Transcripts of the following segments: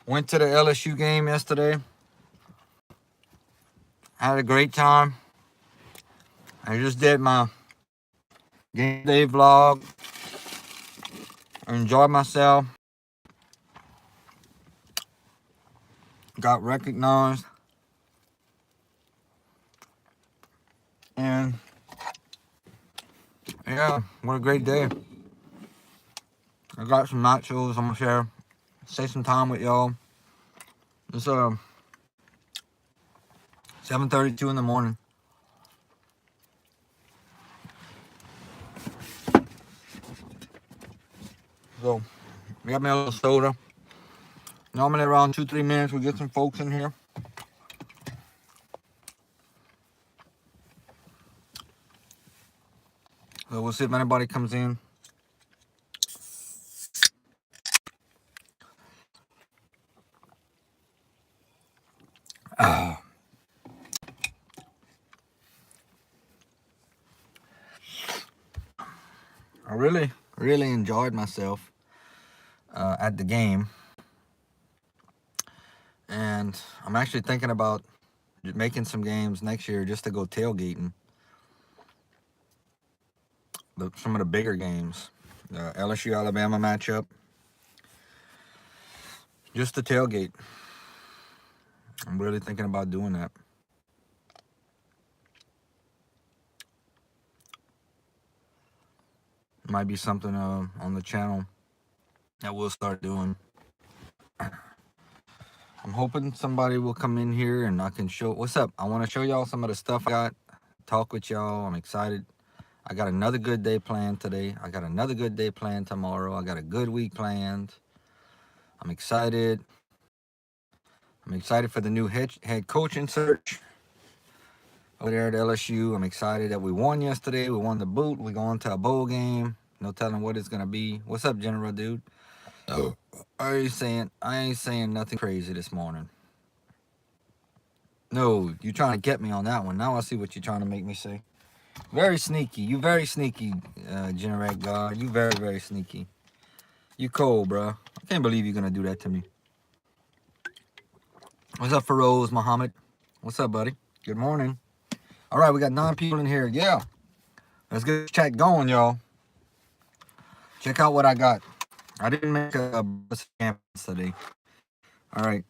Went to the LSU game yesterday. Had a great time. I just did my game day vlog. Enjoyed myself. Got recognized. And yeah, what a great day. I got some nachos I'm gonna share. Stay some time with y'all. It's 7:32 in the morning. So we got me a little soda. Normally around 2-3 minutes we get some folks in here. So we'll see if anybody comes in. I really enjoyed myself at the game. And I'm actually thinking about making some games next year just to go tailgating. Some of the bigger games. LSU Alabama matchup. Just to tailgate. I'm really thinking about doing that. Might be something on the channel that we'll start doing. I'm hoping somebody will come in here and I can show. What's up? I want to show y'all some of the stuff I got. Talk with y'all. I'm excited. I got another good day planned today. I got another good day planned tomorrow. I got a good week planned. I'm excited. I'm excited for the new head coaching search over there at LSU. I'm excited that we won yesterday. We won the boot. We're going to a bowl game. No telling what it's gonna be. What's up, General Dude? Oh, I ain't saying nothing crazy this morning. No, you trying to get me on that one. Now I see what you're trying to make me say. Very sneaky. You very sneaky, Generate God. You very, very sneaky. You cold, bro. I can't believe you're gonna do that to me. What's up, Feroz Muhammad? What's up, buddy? Good morning. All right, we got 9 people in here. Yeah. Let's get this chat going, y'all. Check out what I got. I didn't make a campus today. All right.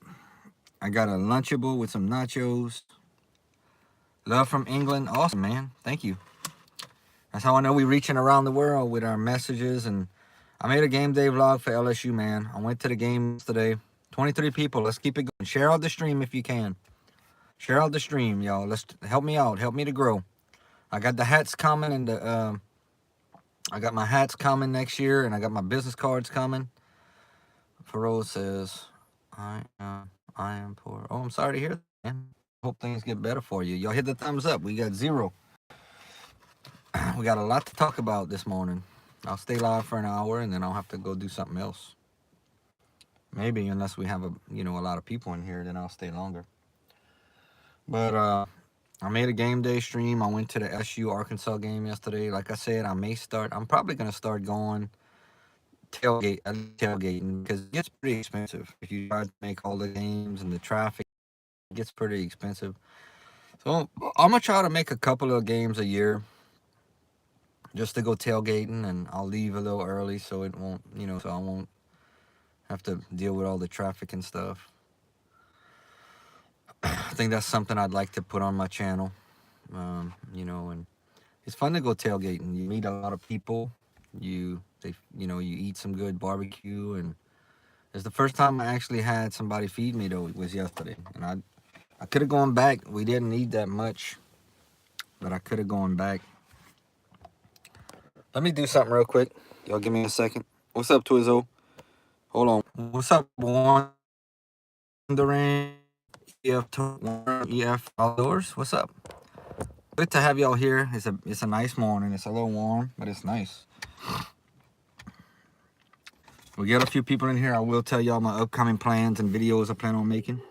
I got a Lunchable with some nachos. Love from England. Awesome, man. Thank you. That's how I know we're reaching around the world with our messages. And I made a game day vlog for LSU, man. I went to the game today. 23 people. Let's keep it going. Share out the stream if you can. Share out the stream, y'all. Let's help me out. Help me to grow. I got the hats coming, and I got my hats coming next year, and I got my business cards coming. Feroz says, I am poor. Oh, I'm sorry to hear that, man. Hope things get better for you. Y'all hit the thumbs up. We got 0. We got a lot to talk about this morning. I'll stay live for an hour, and then I'll have to go do something else. Maybe, unless we have a lot of people in here, then I'll stay longer. But I made a game day stream. I went to the SU Arkansas game yesterday. Like I said, I'm probably gonna start going tailgating because it gets pretty expensive if you try to make all the games and the traffic. It gets pretty expensive. So I'm gonna try to make a couple of games a year just to go tailgating, and I'll leave a little early so it won't, so I won't have to deal with all the traffic and stuff. I think that's something I'd like to put on my channel, and it's fun to go tailgating. You meet a lot of people. You eat some good barbecue, and it's the first time I actually had somebody feed me though. It was yesterday, and I could have gone back. We didn't eat that much, but I could have gone back. Let me do something real quick. Y'all give me a second. What's up, Twizzo? Hold on. What's up, Wandering EF Outdoors? What's up? Good to have y'all here. It's a nice morning. It's a little warm, but it's nice. We got a few people in here. I will tell y'all my upcoming plans and videos I plan on making.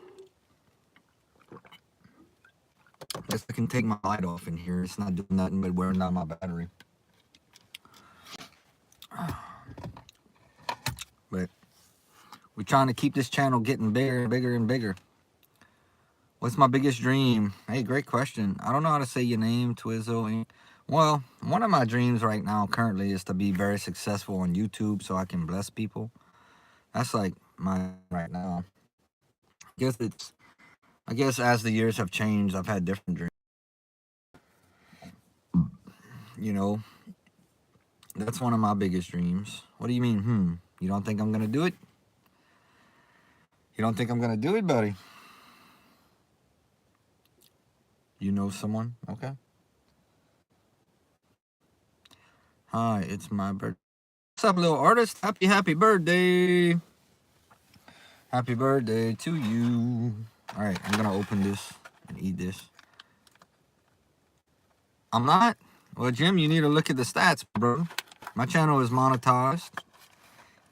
Guess I can take my light off in here. It's not doing nothing but wearing down my battery. But We're trying to keep this channel getting bigger and bigger and bigger. What's my biggest dream? Hey, great question. I don't know how to say your name, Twizzle. Well, one of my dreams right now currently is to be very successful on YouTube so I can bless people. That's like my right now. I guess as the years have changed, I've had different dreams. You know, that's one of my biggest dreams. What do you mean, You don't think I'm going to do it? You don't think I'm going to do it, buddy? You know someone? Okay. Hi, it's my birthday. What's up, little artist? Happy birthday. Happy birthday to you. All right, I'm going to open this and eat this. I'm not? Well, Jim, you need to look at the stats, bro. My channel is monetized,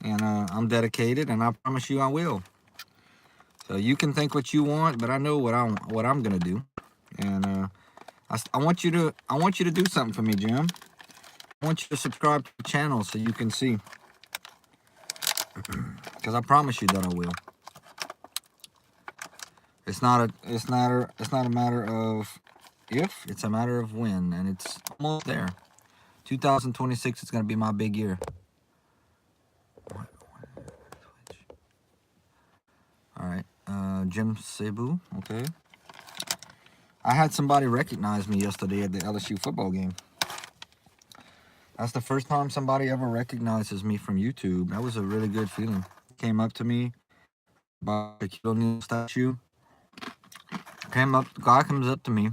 and I'm dedicated, and I promise you I will. So you can think what you want, but I know what I'm gonna do, and I want you to do something for me, Jim. I want you to subscribe to the channel so you can see, because I promise you that I will. It's not a matter of if, it's a matter of when, and it's almost there. 2026 is gonna be my big year. All right, Jim Cebu, okay. I had somebody recognize me yesterday at the LSU football game. That's the first time somebody ever recognizes me from YouTube. That was a really good feeling. Came up to me by the Shaquille O'Neal statue. The guy comes up to me.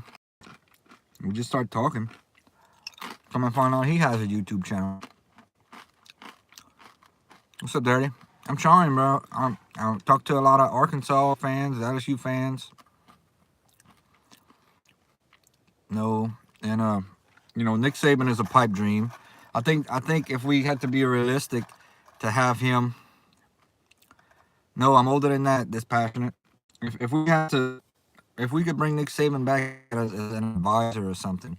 We just start talking. Come and find out he has a YouTube channel. What's up, Daddy? I'm trying, bro. I talk to a lot of Arkansas fans, LSU fans. No, and Nick Saban is a pipe dream. I think if we had to be realistic, to have him. No, I'm older than that. This passionate. If we could bring Nick Saban back as an advisor or something.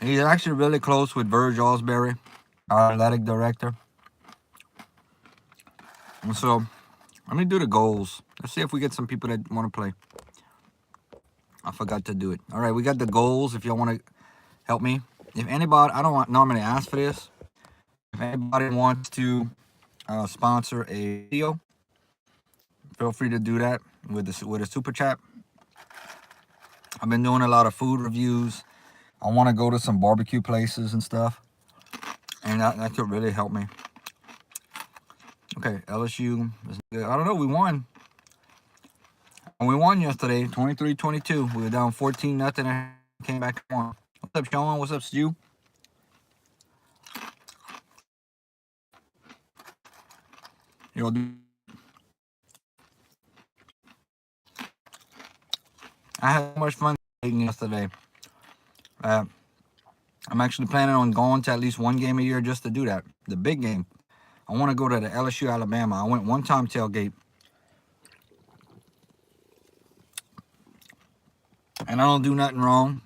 He's actually really close with Verge Osbury, our athletic director. And so, let me do the goals. Let's see if we get some people that want to play. I forgot to do it. All right, we got the goals. If y'all want to help me. If anybody, I don't normally ask for this. If anybody wants to sponsor a video, feel free to do that with a super chat. I've been doing a lot of food reviews. I want to go to some barbecue places and stuff, and that could really help me. Okay, LSU. I don't know. We won. And we won yesterday, 23-22. We were down 14-0 and came back and won. What's up, Sean? What's up, Stu? Yo, I had so much fun eating yesterday. I'm actually planning on going to at least one game a year just to do that. The big game. I want to go to the LSU Alabama. I went one time tailgate. And I don't do nothing wrong,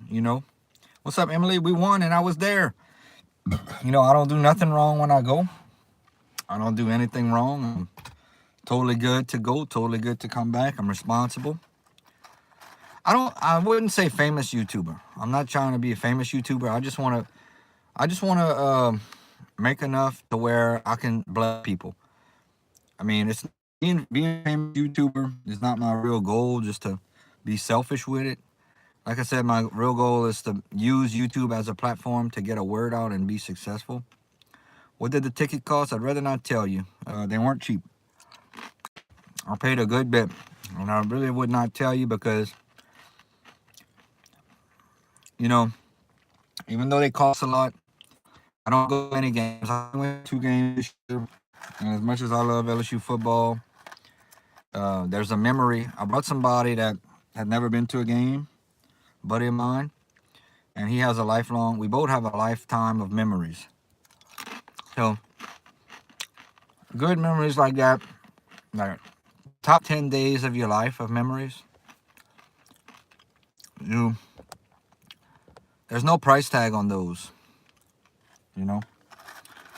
What's up, Emily? We won and I was there. I don't do nothing wrong when I go. I don't do anything wrong. I'm totally good to go, totally good to come back. I'm responsible. I wouldn't say famous YouTuber. I'm not trying to be a famous YouTuber. I just want to make enough to where I can bless people. I mean, it's being a famous YouTuber is not my real goal, just to be selfish with it. Like I said, my real goal is to use YouTube as a platform to get a word out and be successful. What did the ticket cost? I'd rather not tell you. They weren't cheap. I paid a good bit. And I really would not tell you because, even though they cost a lot, I don't go to any games. I went 2 games this year. And as much as I love LSU football, there's a memory. I brought somebody that had never been to a game, buddy of mine, and he has we both have a lifetime of memories. So, good memories like that, like top 10 days of your life of memories, there's no price tag on those,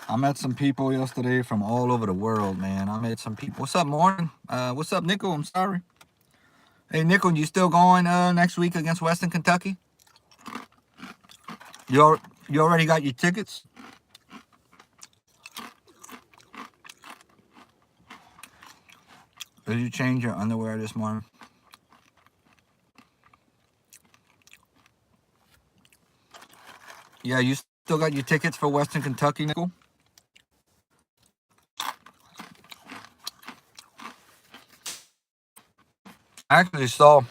I met some people yesterday from all over the world, man. I met some people. What's up, Morning? What's up, Nickel? I'm sorry. Hey, Nickel, you still going next week against Western Kentucky? You already got your tickets? Did you change your underwear this morning? Yeah, you still got your tickets for Western Kentucky, Nickel? I actually saw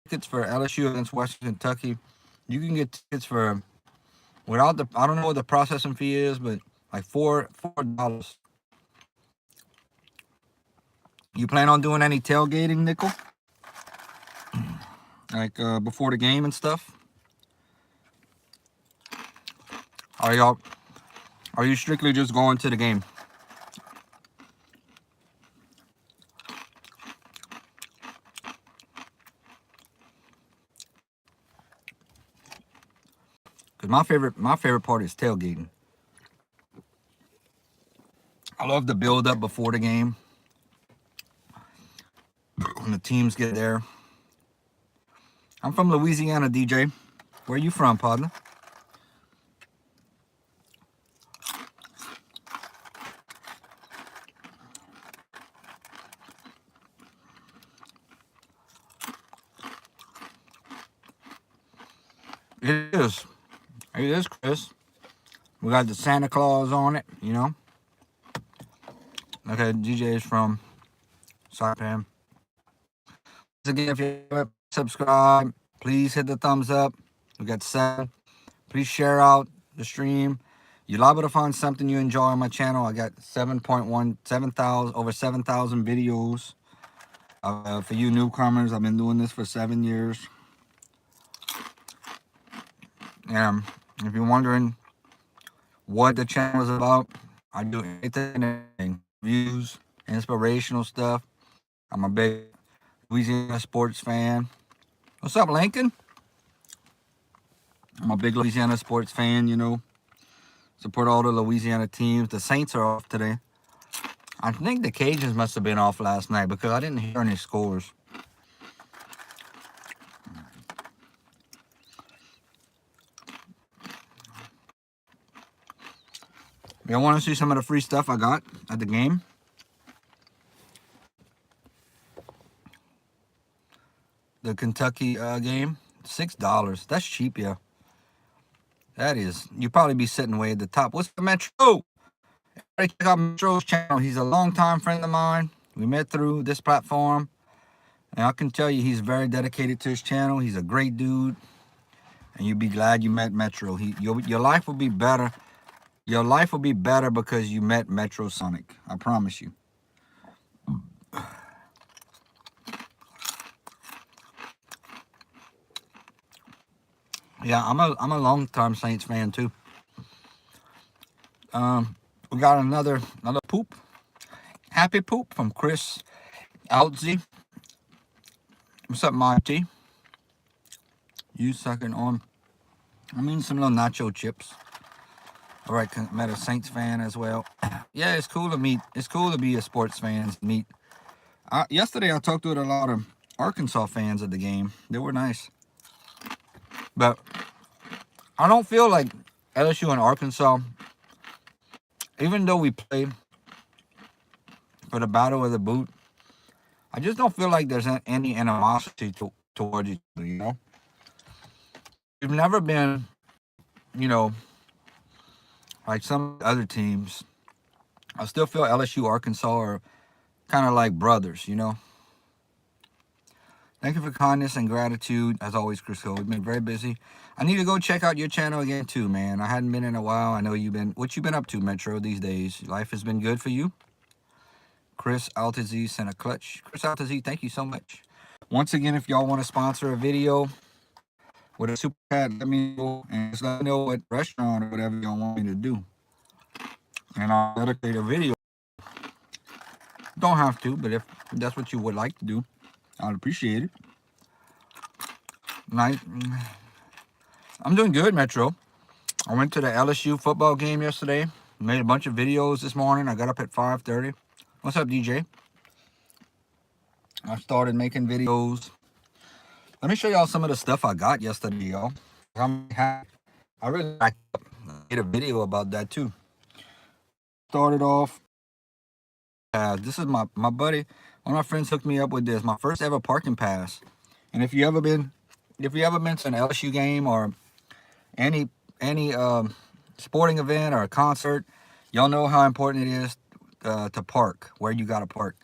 tickets for LSU against Western Kentucky. You can get tickets for without the, I don't know what the processing fee is, but like $4. You plan on doing any tailgating, Nickel? Like before the game and stuff? Are you strictly just going to the game? Cause my favorite part is tailgating. I love the build up before the game. When the teams get there. I'm from Louisiana, DJ. Where are you from, partner? It is. It is, Chris. We got the Santa Claus on it, you know. Okay, DJ is from Saipan. Again, if you haven't subscribed, please hit the thumbs up. We got 7. Please share out the stream. You're liable to find something you enjoy on my channel. I got 7,000, over 7,000 videos. For you newcomers, I've been doing this for 7 years. And if you're wondering what the channel is about, I do anything, views, inspirational stuff. I'm a big Louisiana sports fan. What's up, Lincoln? I'm a big Louisiana sports fan, you know. Support all the Louisiana teams. The Saints are off today. I think the Cajuns must have been off last night because I didn't hear any scores. Y'all want to see some of the free stuff I got at the game? The Kentucky game, $6. That's cheap, yeah. That is. You probably be sitting way at the top. What's the Metro? Everybody check out Metro's channel. He's a longtime friend of mine. We met through this platform. And I can tell you he's very dedicated to his channel. He's a great dude. And you'll be glad you met Metro. Your life will be better. Your life will be better because you met Metro Sonic. I promise you. Yeah, I'm a long-time Saints fan too. We got another poop. Happy poop from Chris Altsy. What's up, Monty? You sucking on. I mean some little nacho chips. All right, met a Saints fan as well. Yeah, it's cool to meet. It's cool to be a sports fan. Meet. Yesterday I talked with a lot of Arkansas fans at the game. They were nice. But I don't feel like LSU and Arkansas, even though we played for the Battle of the Boot, I just don't feel like there's any animosity towards each other, you know? We've never been, you know, like some other teams. I still feel LSU, Arkansas are kind of like brothers, you know? Thank you for kindness and gratitude. As always, Chris Hill. We've been very busy. I need to go check out your channel again too, man. I hadn't been in a while. I know what you've been up to, Metro, these days. Life has been good for you. Chris Altazi sent a clutch. Chris Altazi, thank you so much. Once again, if y'all want to sponsor a video with a super chat, let me know and just let me know what restaurant or whatever y'all want me to do. And I'll dedicate a video. Don't have to, but if that's what you would like to do, I'd appreciate it. Nice. I'm doing good, Metro. I went to the LSU football game yesterday. Made a bunch of videos this morning. I got up at 5:30. What's up, DJ? I started making videos. Let me show y'all some of the stuff I got yesterday, y'all. I'm happy. I really like it. I made a video about that too. Started off. This is my buddy. One of my friends hooked me up with this. My first ever parking pass. And if you ever been to an LSU game or any sporting event or a concert, y'all know how important it is to park where you gotta park.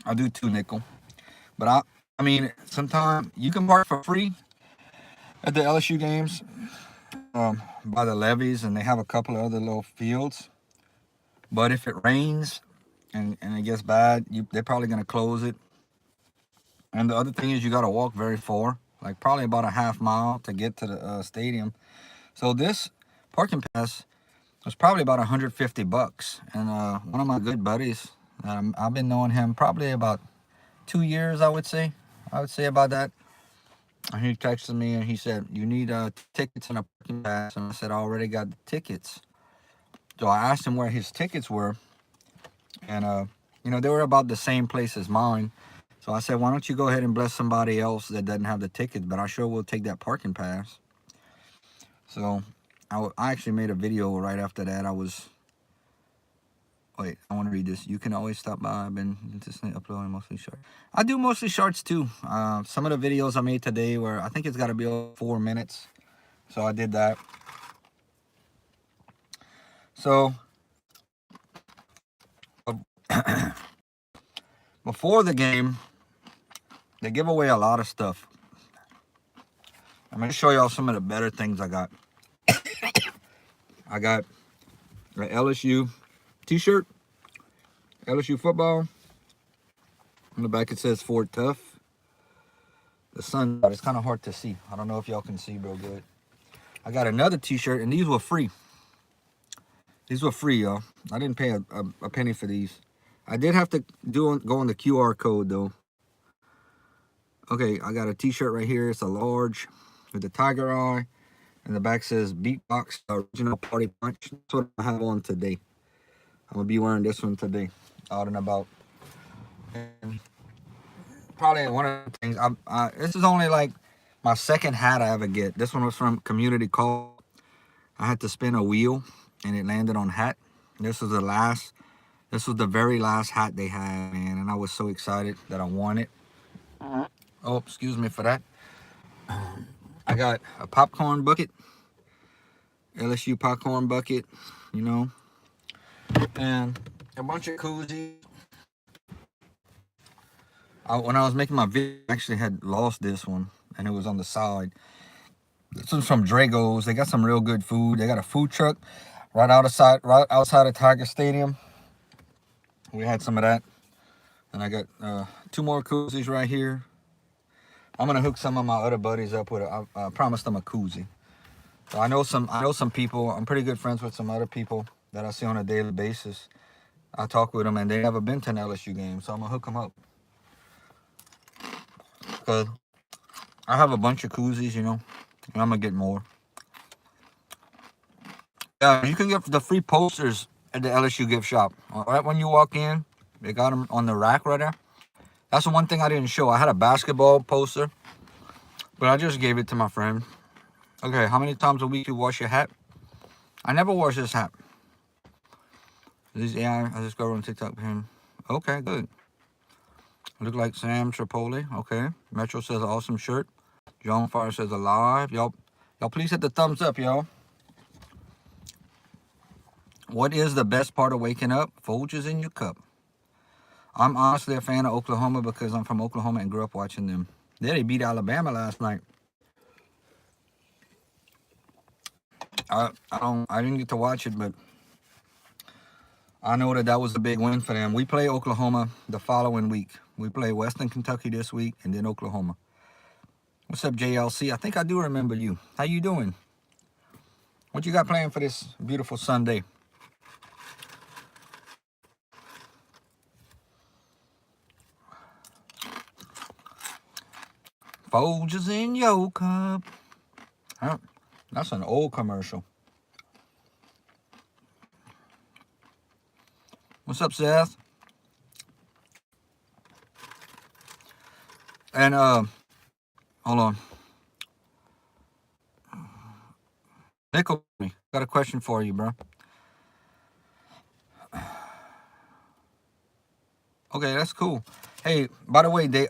I do too, nickel. But I mean, sometimes you can park for free at the LSU games by the levees, and they have a couple of other little fields. But if it rains and it gets bad, they're probably gonna close it. And the other thing is you gotta walk very far, like probably about a half mile to get to the stadium. So this parking pass was probably about $150. And one of my good buddies, I've been knowing him probably about 2 years, I would say about that. And he texted me and he said, "You need tickets and a parking pass." And I said, "I already got the tickets." So I asked him where his tickets were, and they were about the same place as mine. So I said, "Why don't you go ahead and bless somebody else that doesn't have the tickets, but I sure will take that parking pass." So I actually made a video right after that. Wait, I want to read this. "You can always stop by. I've been consistently uploading mostly shorts." I do mostly shorts too. Some of the videos I made today were, I think it's got to be over 4 minutes. So I did that. So before the game, they give away a lot of stuff. I'm going to show y'all some of the better things I got. I got an LSU t-shirt, LSU football. On the back it says Fort Tough. The sun, it's kind of hard to see. I don't know if y'all can see real good. I got another t-shirt, and these were free. These were free, y'all. I didn't pay a penny for these. I did have to go on the QR code, though. Okay, I got a t-shirt right here. It's a large with the tiger eye. And the back says Beatbox Original Party Punch. That's what I have on today. I'm going to be wearing this one today, out and about. And probably one of the things, this is only like my second hat I ever get. This one was from Community Call. I had to spin a wheel, and it landed on hat. This was the very last hat they had, man. And I was so excited that I won it. Oh, excuse me for that. I got a popcorn bucket. LSU popcorn bucket, and a bunch of koozies. When I was making my video, I actually had lost this one, and it was on the side. This one's from Drago's. They got some real good food. They got a food truck right outside of Tiger Stadium. We had some of that, and I got 2 more koozies right here. I'm gonna hook some of my other buddies up with I promised them a koozie. So I know some people. I'm pretty good friends with some other people that I see on a daily basis. I talk with them, and they never been to an LSU game, so I'm gonna hook them up. Cause I have a bunch of koozies, and I'm gonna get more. Yeah, you can get the free posters at the LSU gift shop. Right when you walk in, they got them on the rack right there. That's the one thing I didn't show. I had a basketball poster, but I just gave it to my friend. Okay, how many times a week you wash your hat? I never wash this hat. This AI, I just go on TikTok with him. Okay, good. Look like Sam Tripoli. Okay. Metro says awesome shirt. John Fire says alive. Y'all please hit the thumbs up, y'all. What is the best part of waking up? Folgers in your cup. I'm honestly a fan of Oklahoma because I'm from Oklahoma and grew up watching them. Yeah, they beat Alabama last night. I didn't get to watch it, but I know that was a big win for them. We play Oklahoma the following week. We play Western Kentucky this week and then Oklahoma. What's up, JLC? I think I do remember you. How you doing? What you got planned for this beautiful Sunday? Folgers in your cup. Huh? That's an old commercial. What's up, Seth? And hold on. Nickel, got a question for you, bro. Okay, that's cool. Hey, by the way, they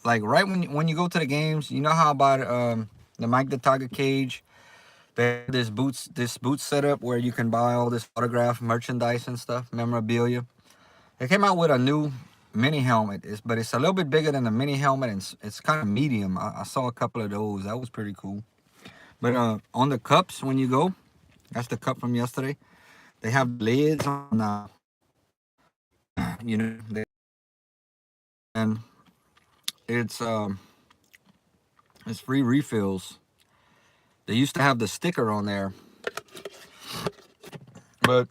like right when you go to the games, you know how about the Mike the Tiger cage, they have this boots setup where you can buy all this autograph merchandise and stuff, memorabilia. They came out with a new mini helmet, but it's a little bit bigger than the mini helmet, and it's kind of medium. I saw a couple of those. That was pretty cool. But on the cups when you go, that's the cup from yesterday. They have lids on, and it's it's free refills. They used to have the sticker on there, but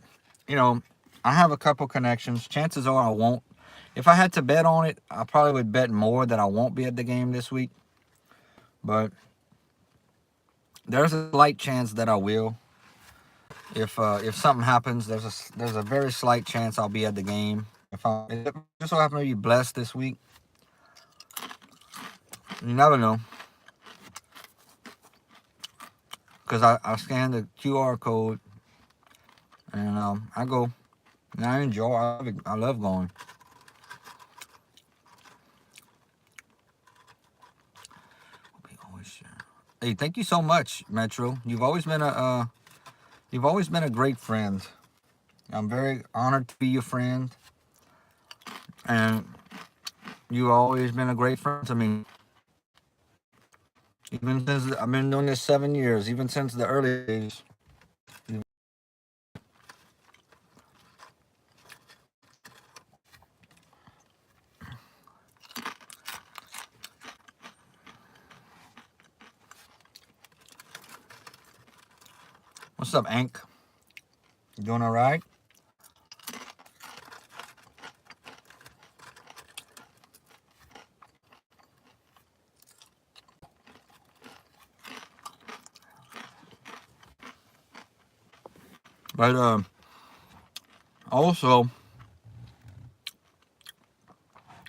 I have a couple connections. Chances are I won't. If I had to bet on it, I probably would bet more that I won't be at the game this week. But there's a slight chance that I will. If something happens, there's a very slight chance I'll be at the game. If I just so happen to be blessed this week, you never know. Because I scan the QR code and I go and I enjoy. I love going. Hey, thank you so much, Metro. You've always been a great friend. I'm very honored to be your friend, and you've always been a great friend to me. Even since I've been doing this 7 years, even since the early days. What's up, Ank? You doing all right? But also,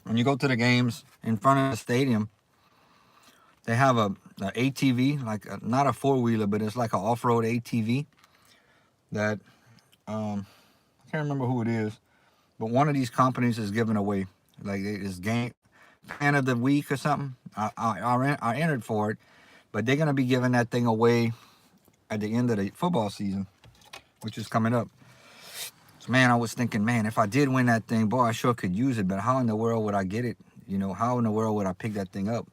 when you go to the games in front of the stadium, they have a ATV, not a four-wheeler, but it's like an off-road ATV that I can't remember who it is, but one of these companies is giving away. Like it's game fan of the week or something. I entered for it, but they're gonna be giving that thing away at the end of the football season, which is coming up. So man, I was thinking, man, if I did win that thing, boy, I sure could use it. But how in the world would I get it? How in the world would I pick that thing up?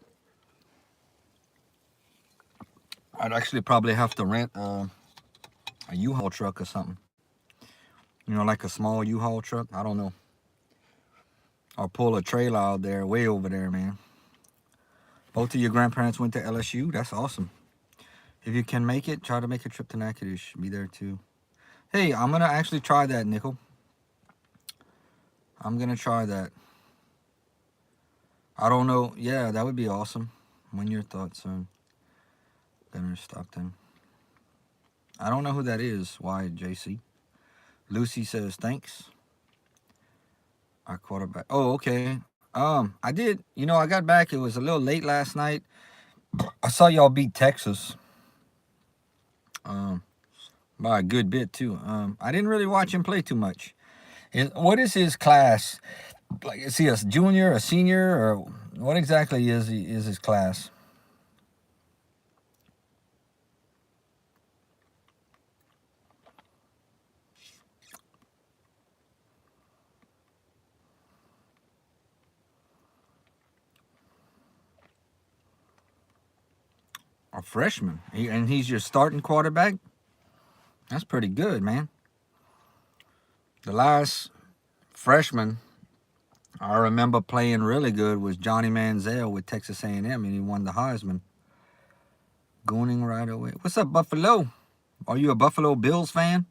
I'd actually probably have to rent a U-Haul truck or something. Like a small U-Haul truck. I don't know. Or pull a trailer out there, way over there, man. Both of your grandparents went to LSU. That's awesome. If you can make it, try to make a trip to Natchitoches. Be there too. Hey, I'm gonna actually try that, Nickel. I'm gonna try that. I don't know. Yeah, that would be awesome. When your thoughts on Gunner Stockton? I don't know who that is. Why, JC? Lucy says thanks. Our quarterback. Oh, okay. I did. I got back. It was a little late last night. I saw y'all beat Texas. By a good bit too. I didn't really watch him play too much. What is his class? Like, is he a junior, a senior, or what exactly is his class? A freshman. And he's your starting quarterback? That's pretty good, man. The last freshman I remember playing really good was Johnny Manziel with Texas A&M, and he won the Heisman. Gooning right away. What's up, Buffalo? Are you a Buffalo Bills fan?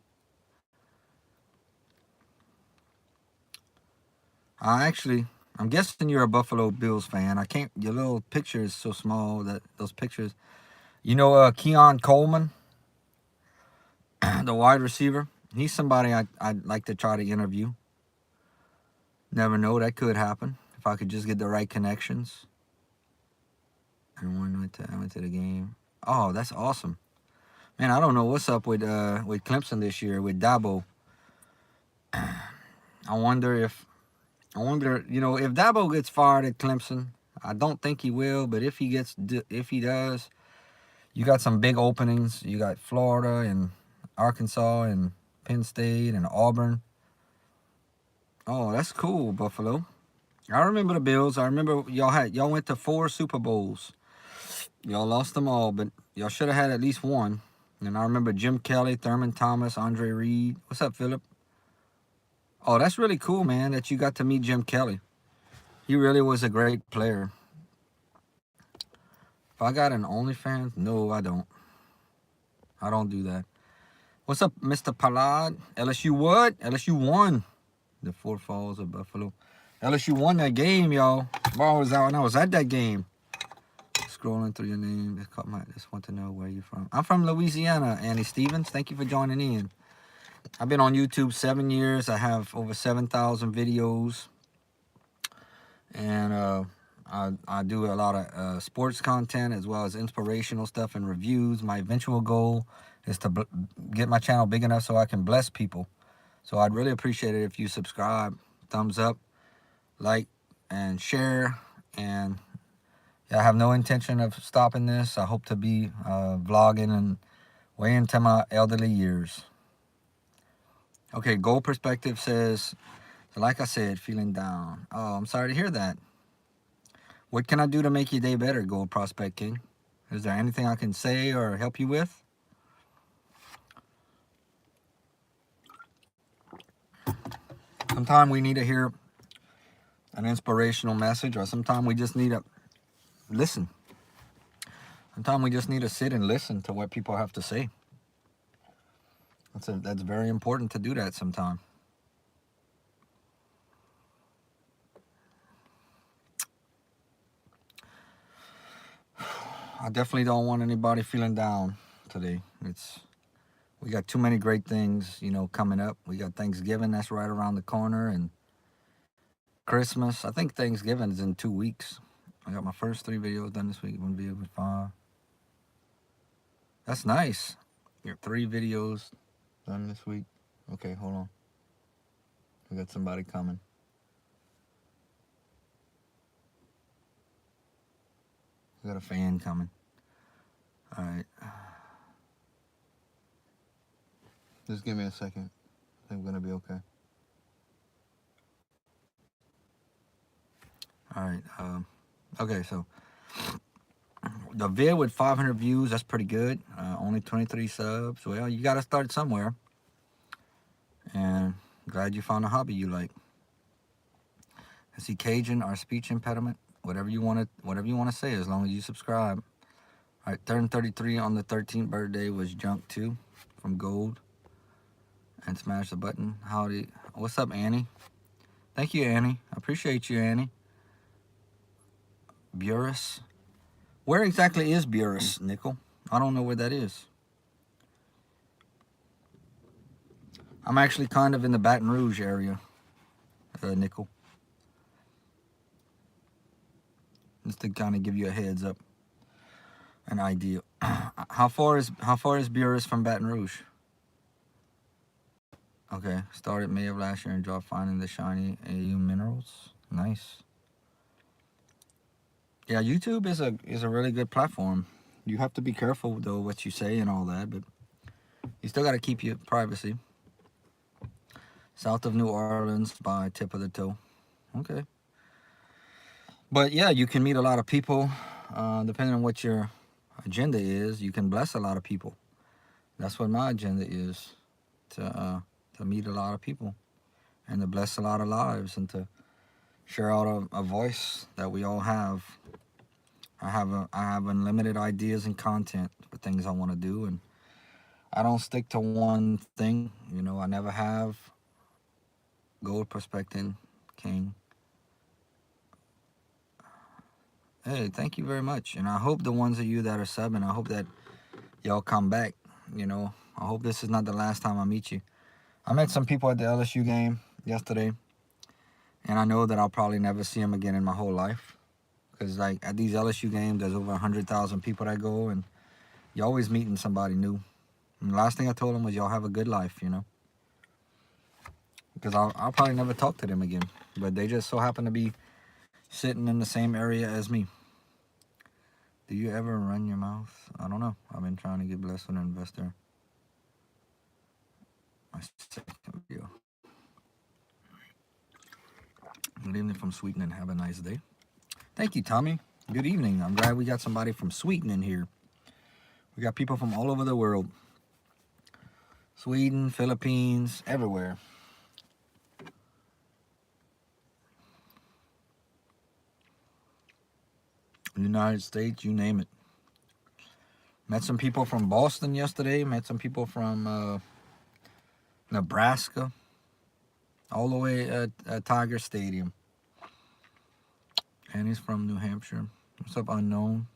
I actually I'm guessing you're a Buffalo Bills fan. I can't. Your little picture is so small that those pictures. You know, Keon Coleman, the wide receiver. He's somebody I'd like to try to interview. Never know, that could happen if I could just get the right connections. And I went to the game. Oh, that's awesome, man. I don't know what's up with Clemson this year with Dabo. I wonder if if Dabo gets fired at Clemson. I don't think he will, but if he does, you got some big openings. You got Florida and Arkansas and Penn State and Auburn. Oh, that's cool, Buffalo. I remember the Bills. I remember y'all went to 4 Super Bowls. Y'all lost them all, but y'all should have had at least one. And I remember Jim Kelly, Thurman Thomas, Andre Reed. What's up, Philip? Oh, that's really cool, man, that you got to meet Jim Kelly. He really was a great player. If I got an OnlyFans, no, I don't. I don't do that. What's up, Mr. Palad? LSU what? LSU won. The Four Falls of Buffalo. LSU won that game, y'all. Where was I when I was at that game? Scrolling through your name. Just want to know where you're from. I'm from Louisiana, Annie Stevens. Thank you for joining in. I've been on YouTube 7 years. I have over 7,000 videos. And I do a lot of sports content as well as inspirational stuff and reviews. My eventual goal is to get my channel big enough so I can bless people. So I'd really appreciate it if you subscribe, thumbs up, like, and share. And yeah, I have no intention of stopping this. I hope to be vlogging and way into my elderly years. Okay, Goal Perspective says, like I said, feeling down. Oh, I'm sorry to hear that. What can I do to make your day better, Gold Prospect King? Is there anything I can say or help you with? Sometimes we need to hear an inspirational message, or sometimes we just need to listen. Sometimes we just need to sit and listen to what people have to say. That's very important to do that sometimes. I definitely don't want anybody feeling down today. We got too many great things, coming up. We got Thanksgiving that's right around the corner, and Christmas. I think Thanksgiving is in 2 weeks. I got my first 3 videos done this week. 1 video with 5. That's nice. Your 3 videos done this week. Okay, hold on. We got somebody coming. We got a fan coming. All right. Just give me a second. I think we're going to be okay. All right. Okay, so the vid with 500 views, that's pretty good. Only 23 subs. Well, you got to start somewhere. And glad you found a hobby you like. I see Cajun, our speech impediment. Whatever you want to say, as long as you subscribe. All right, turn 33 on the 13th birthday was Junk 2 from Gold. And smash the button. Howdy. What's up, Annie? Thank you, Annie. I appreciate you, Annie. Burris. Where exactly is Burris, Nickel? I don't know where that is. I'm actually kind of in the Baton Rouge area, Nickel. Just to kind of give you a heads up, an idea. How far is Burris from Baton Rouge? Okay, started May of last year and dropped finding the shiny AU minerals. Nice. Yeah, YouTube is a really good platform. You have to be careful though what you say and all that, but you still got to keep your privacy. South of New Orleans by tip of the toe. Okay. But yeah, you can meet a lot of people. Depending on what your agenda is, you can bless a lot of people. That's what my agenda is, to meet a lot of people and to bless a lot of lives and to share out a voice that we all have. I have unlimited ideas and content for things I want to do, and I don't stick to one thing. I never have. Gold Prospecting King. Hey, thank you very much. And I hope the ones of you that are subbing, I hope that y'all come back. You know, I hope this is not the last time I meet you. I met some people at the LSU game yesterday, and I know that I'll probably never see them again in my whole life. Because, like, at these LSU games, there's over 100,000 people that go, and you're always meeting somebody new. And the last thing I told them was, y'all have a good life, you know? Because I'll probably never talk to them again. But they just so happen to be sitting in the same area as me. Do you ever run your mouth? I don't know. I've been trying to get blessed with an investor. My second video. Good evening from Sweden and have a nice day. Thank you, Tommy. Good evening. I'm glad we got somebody from Sweden in here. We got people from all over the world. Sweden, Philippines, everywhere. United States, you name it. Met some people from Boston yesterday. Met some people from Nebraska. All the way at Tiger Stadium. And he's from New Hampshire. What's up, unknown?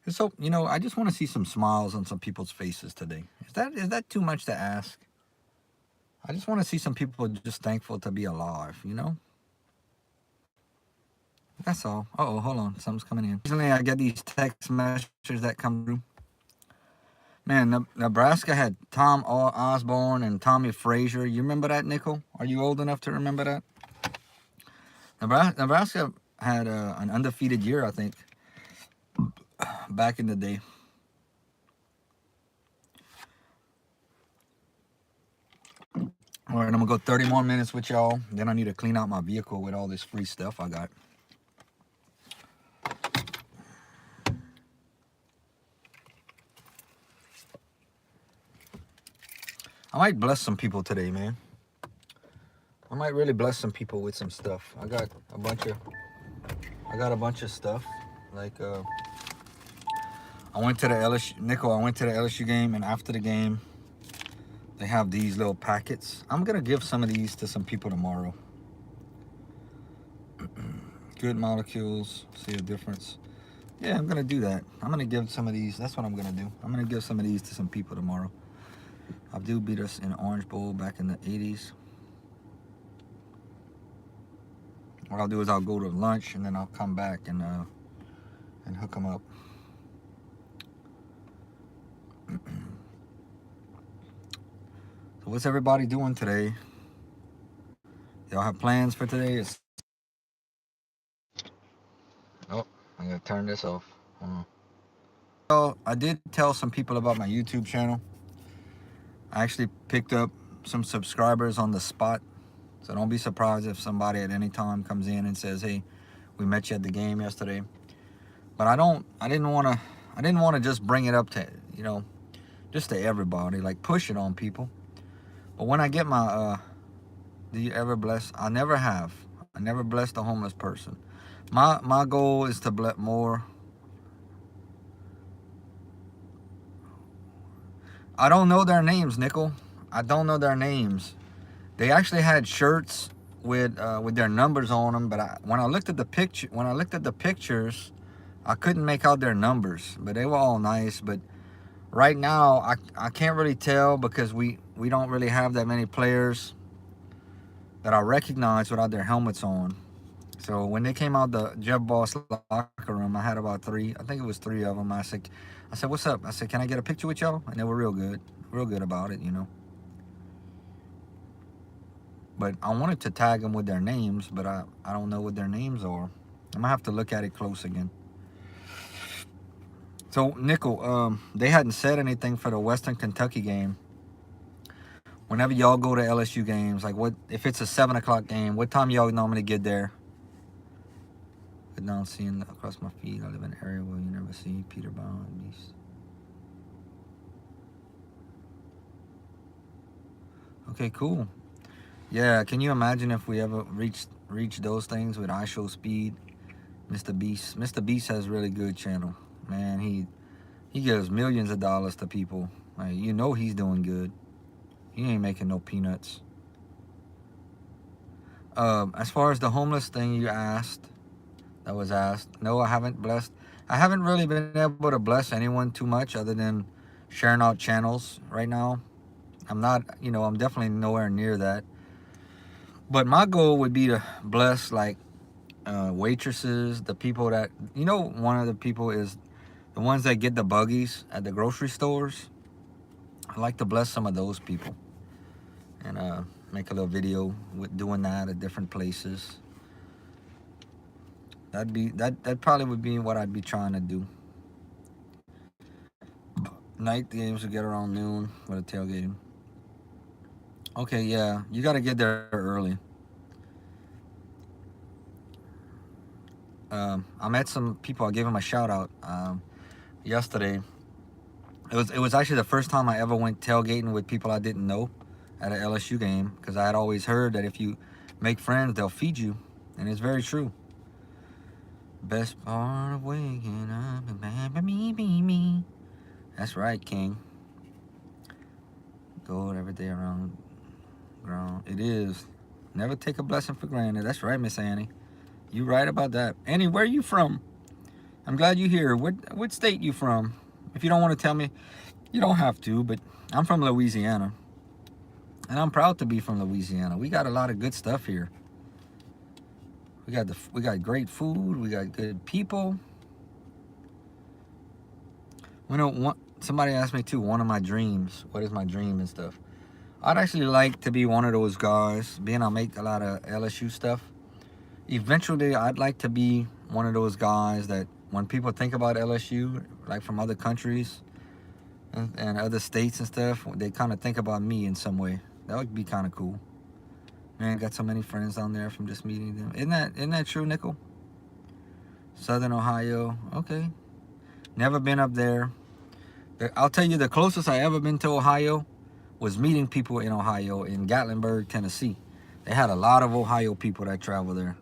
So, you know, I just want to see some smiles on some people's faces today. Is that too much to ask? I just want to see some people just thankful to be alive, you know? That's all. Uh-oh, hold on. Something's coming in. Recently, I get these text messages that come through. Man, Nebraska had Tom Osborne and Tommy Frazier. You remember that, Nickel? Are you old enough to remember that? Nebraska had an undefeated year, I think, back in the day. All right, I'm going to go 30 more minutes with y'all. Then I need to clean out my vehicle with all this free stuff I got. I might bless some people today, man. I might really bless some people with some stuff. I got a bunch of stuff. Like, I went to the LSU game, and after the game, they have these little packets. I'm going to give some of these to some people tomorrow. Good molecules. See a difference. Yeah, I'm going to do that. I'm going to give some of these. That's what I'm going to do. I'm going to give some of these to some people tomorrow. Abdul beat us in Orange Bowl back in the 80s. What I'll do is I'll go to lunch, and then I'll come back and hook them up. So what's everybody doing today? Y'all have plans for today? Oh, I'm going to turn this off. So I did tell some people about my YouTube channel. I actually picked up some subscribers on the spot. So don't be surprised if somebody at any time comes in and says, hey, we met you at the game yesterday. But I didn't want to just bring it up to, you know, just to everybody, like push it on people. But when I get my, do you ever bless? I never have. I never blessed a homeless person. My goal is to bless more. I don't know their names, Nickel. I don't know their names. They actually had shirts with their numbers on them, but when I looked at the pictures, I couldn't make out their numbers. But they were all nice. But right now, I can't really tell because we don't really have that many players that I recognize without their helmets on. So when they came out the Jeff Boss locker room, I had about three. I think it was three of them. I said, what's up? I said, can I get a picture with y'all? And they were real good about it, you know. But I wanted to tag them with their names, but I don't know what their names are. I'm going to have to look at it close again. So, Nickel, they hadn't said anything for the Western Kentucky game. Whenever y'all go to LSU games, like what if it's a 7 o'clock game, what time y'all normally get there? But now seeing across my feed, I live in an area where you never see Peter Bond Beast. Okay, cool. Yeah, can you imagine if we ever reach those things with iShow speed? Mr. Beast. Mr. Beast has really good channel. Man, he gives millions of dollars to people. Like, you know he's doing good. He ain't making no peanuts. As far as the homeless thing you asked, that was asked. No, I haven't blessed. I haven't really been able to bless anyone too much other than sharing out channels right now. I'm not, I'm definitely nowhere near that. But my goal would be to bless like waitresses, the people that, one of the people is the ones that get the buggies at the grocery stores. I like to bless some of those people and make a little video with doing that at different places. That probably would be what I'd be trying to do. Night games would get around noon with a tailgating. Okay, yeah, you got to get there early. I met some people. I gave them a shout out yesterday. It was actually the first time I ever went tailgating with people I didn't know at an LSU game, because I had always heard that if you make friends, they'll feed you, and it's very true. Best part of waking up, me. That's right, King. Gold every day around ground. It is. Never take a blessing for granted. That's right, Miss Annie. You right about that. Annie, where are you from? I'm glad you're here. What state you from? If you don't want to tell me, you don't have to, but I'm from Louisiana. And I'm proud to be from Louisiana. We got a lot of good stuff here. We got great food. We got good people. Somebody asked me too, one of my dreams. What is my dream and stuff? I'd actually like to be one of those guys, being I make a lot of LSU stuff. Eventually, I'd like to be one of those guys that when people think about LSU, like from other countries and other states and stuff, they kind of think about me in some way. That would be kind of cool. Man, got so many friends down there from just meeting them. Isn't that true, Nickel? Southern Ohio. Okay. Never been up there. I'll tell you, the closest I ever been to Ohio was meeting people in Ohio, in Gatlinburg, Tennessee. They had a lot of Ohio people that travel there.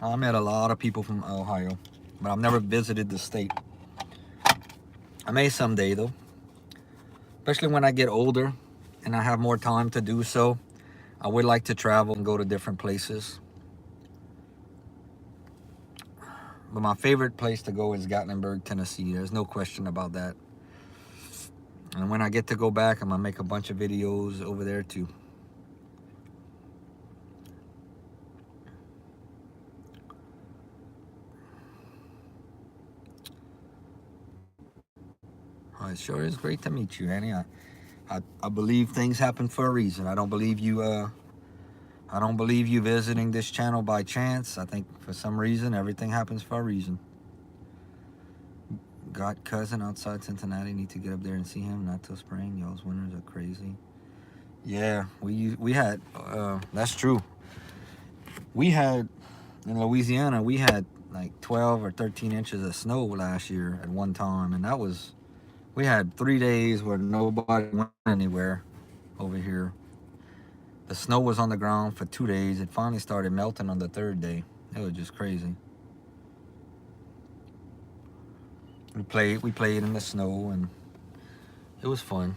I met a lot of people from Ohio, but I've never visited the state. I may someday, though. Especially when I get older and I have more time to do so. I would like to travel and go to different places. But my favorite place to go is Gatlinburg, Tennessee. There's no question about that. And when I get to go back, I'm going to make a bunch of videos over there too. It sure is great to meet you, Annie. I believe things happen for a reason. I don't believe you visiting this channel by chance. I think for some reason everything happens for a reason. Got cousin outside Cincinnati. Need to get up there and see him. Not till spring. Y'all's winters are crazy. Yeah, we had. That's true. We had in Louisiana. We had like 12 or 13 inches of snow last year at one time, and that was. We had 3 days where nobody went anywhere over here. The snow was on the ground for 2 days. It finally started melting on the third day. It was just crazy. We played in the snow, and it was fun.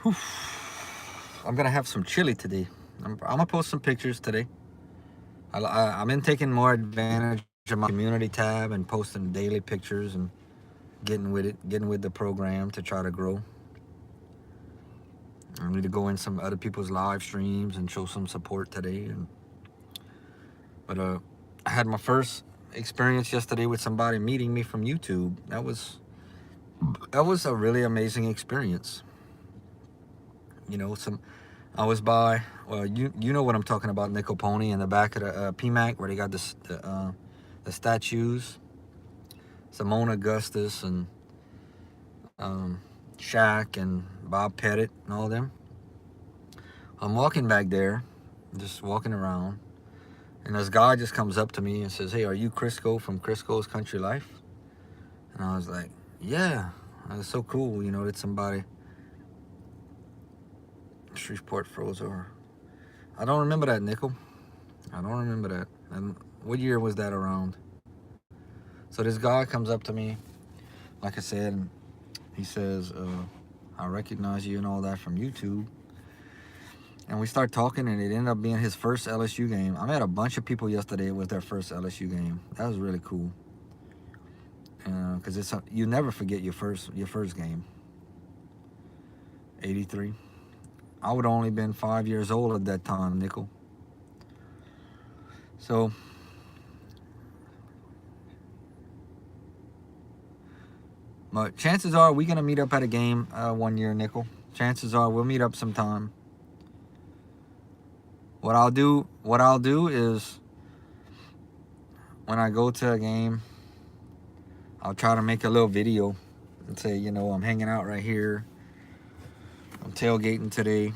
Whew. I'm gonna have some chili today. I'm gonna post some pictures today. I've been taking more advantage of my community tab and posting daily pictures and getting with the program to try to grow. I need to go in some other people's live streams and show some support today. But I had my first experience yesterday with somebody meeting me from YouTube. That was a really amazing experience. I was by, well, you know what I'm talking about, Nickel Pony, in the back of the PMAC where they got the statues, Simone Augustus and Shaq and Bob Pettit and all of them. I'm walking back there, just walking around, and this guy just comes up to me and says, "Hey, are you Crisco from Crisco's Countrylife?" And I was like, "Yeah." It was so cool, that somebody. Shreveport froze over. I don't remember that, Nickel. I don't remember that. And what year was that around? So this guy comes up to me, like I said, and he says, I recognize you and all that from YouTube. And we start talking, and it ended up being his first LSU game. I met a bunch of people yesterday. It was their first LSU game. That was really cool. Because you never forget your first game. 83. I would have only been 5 years old at that time, Nickel. So, but chances are we're gonna meet up at a game one year, Nickel. Chances are we'll meet up sometime. What I'll do is when I go to a game, I'll try to make a little video and say, you know, I'm hanging out right here. I'm tailgating today.